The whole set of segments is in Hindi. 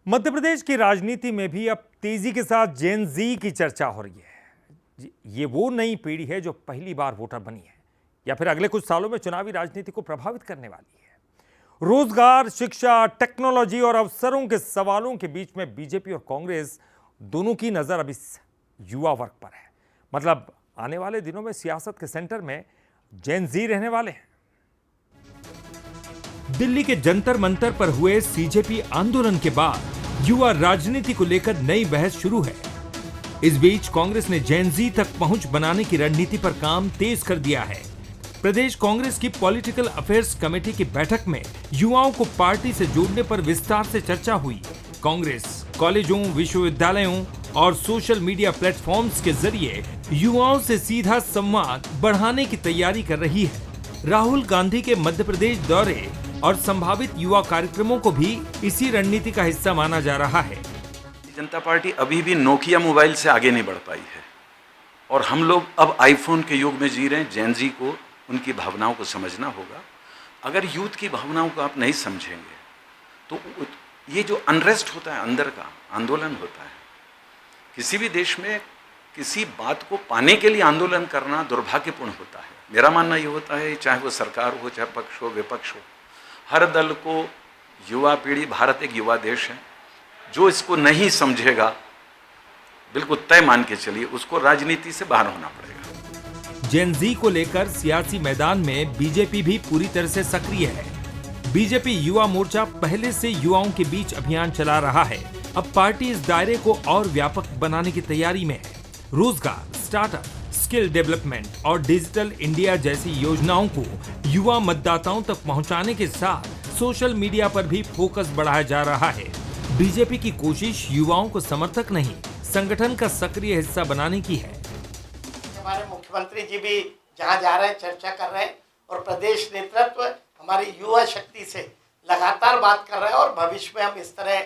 मध्य प्रदेश की राजनीति में भी अब तेजी के साथ जेन जी की चर्चा हो रही है। ये वो नई पीढ़ी है जो पहली बार वोटर बनी है या फिर अगले कुछ सालों में चुनावी राजनीति को प्रभावित करने वाली है। रोजगार, शिक्षा, टेक्नोलॉजी और अवसरों के सवालों के बीच में बीजेपी और कांग्रेस दोनों की नजर अब इस युवा वर्ग पर है। मतलब आने वाले दिनों में सियासत के सेंटर में जेन जी रहने वाले हैं। दिल्ली के जंतर मंतर पर हुए सीजेपी आंदोलन के बाद युवा राजनीति को लेकर नई बहस शुरू है। इस बीच कांग्रेस ने जेन जी तक पहुंच बनाने की रणनीति पर काम तेज कर दिया है। प्रदेश कांग्रेस की पॉलिटिकल अफेयर्स कमेटी की बैठक में युवाओं को पार्टी से जोड़ने पर विस्तार से चर्चा हुई। कांग्रेस कॉलेजों, विश्वविद्यालयों और सोशल मीडिया प्लेटफॉर्म्स के जरिए युवाओं से सीधा संवाद बढ़ाने की तैयारी कर रही है। राहुल गांधी के मध्य प्रदेश दौरे और संभावित युवा कार्यक्रमों को भी इसी रणनीति का हिस्सा माना जा रहा है। जनता पार्टी अभी भी नोकिया मोबाइल से आगे नहीं बढ़ पाई है और हम लोग अब आईफोन के युग में जी रहे हैं। जेन जी को उनकी भावनाओं को समझना होगा। अगर यूथ की भावनाओं को आप नहीं समझेंगे तो ये जो अनरेस्ट होता है, अंदर का आंदोलन होता है, किसी भी देश में किसी बात को पाने के लिए आंदोलन करना दुर्भाग्यपूर्ण होता है। मेरा मानना ये होता है, चाहे वो सरकार हो, चाहे पक्ष हो, विपक्ष हो, हर दल को युवा पीढ़ी, भारत एक युवा देश है, जो इसको नहीं समझेगा बिल्कुल तय मान के चलिए उसको राजनीति से बाहर होना पड़ेगा। जेन जी को लेकर सियासी मैदान में बीजेपी भी पूरी तरह से सक्रिय है। बीजेपी युवा मोर्चा पहले से युवाओं के बीच अभियान चला रहा है। अब पार्टी इस दायरे को और व्यापक बनाने की तैयारी में है। रोजगार, स्टार्टअप, स्किल डेवलपमेंट और डिजिटल इंडिया जैसी योजनाओं को युवा मतदाताओं तक पहुंचाने के साथ सोशल मीडिया पर भी फोकस बढ़ाया जा रहा है। बीजेपी की कोशिश युवाओं को समर्थक नहीं, संगठन का सक्रिय हिस्सा बनाने की है। हमारे मुख्यमंत्री जी भी जहां जा रहे हैं चर्चा कर रहे हैं और प्रदेश नेतृत्व हमारी युवा शक्ति से लगातार बात कर रहे हैं और भविष्य में हम इस तरह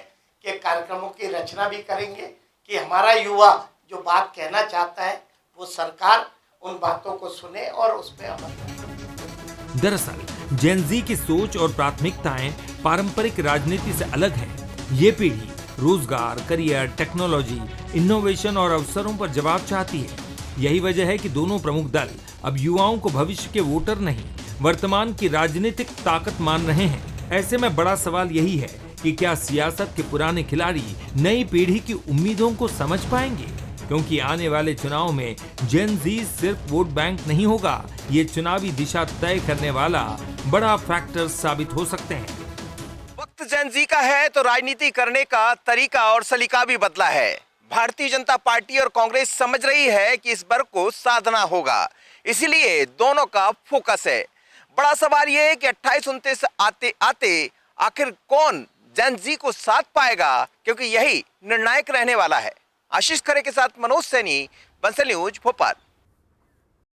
के कार्यक्रमों की रचना भी करेंगे कि हमारा युवा जो बात कहना चाहता है वो सरकार उन बातों को सुने और उस पर अमल करे। दरअसल जेन जी की सोच और प्राथमिकताएं पारंपरिक राजनीति से अलग है। ये पीढ़ी रोजगार, करियर, टेक्नोलॉजी, इनोवेशन और अवसरों पर जवाब चाहती है। यही वजह है कि दोनों प्रमुख दल अब युवाओं को भविष्य के वोटर नहीं, वर्तमान की राजनीतिक ताकत मान रहे हैं। ऐसे में बड़ा सवाल यही है कि क्या सियासत के पुराने खिलाड़ी नई पीढ़ी की उम्मीदों को समझ पाएंगे? क्योंकि आने वाले चुनाव में जेन जी सिर्फ वोट बैंक नहीं होगा, ये चुनावी दिशा तय करने वाला बड़ा फैक्टर साबित हो सकते हैं। वक्त जेन जी का है तो राजनीति करने का तरीका और सलीका भी बदला है। भारतीय जनता पार्टी और कांग्रेस समझ रही है कि इस वर्ग को साधना होगा, इसलिए दोनों का फोकस है। बड़ा सवाल यह है कि 28-29 आते आते आखिर कौन जेन जी को साथ पाएगा, क्योंकि यही निर्णायक रहने वाला है। आशीष खरे के साथ मनोज सैनी, बंसल न्यूज, भोपाल।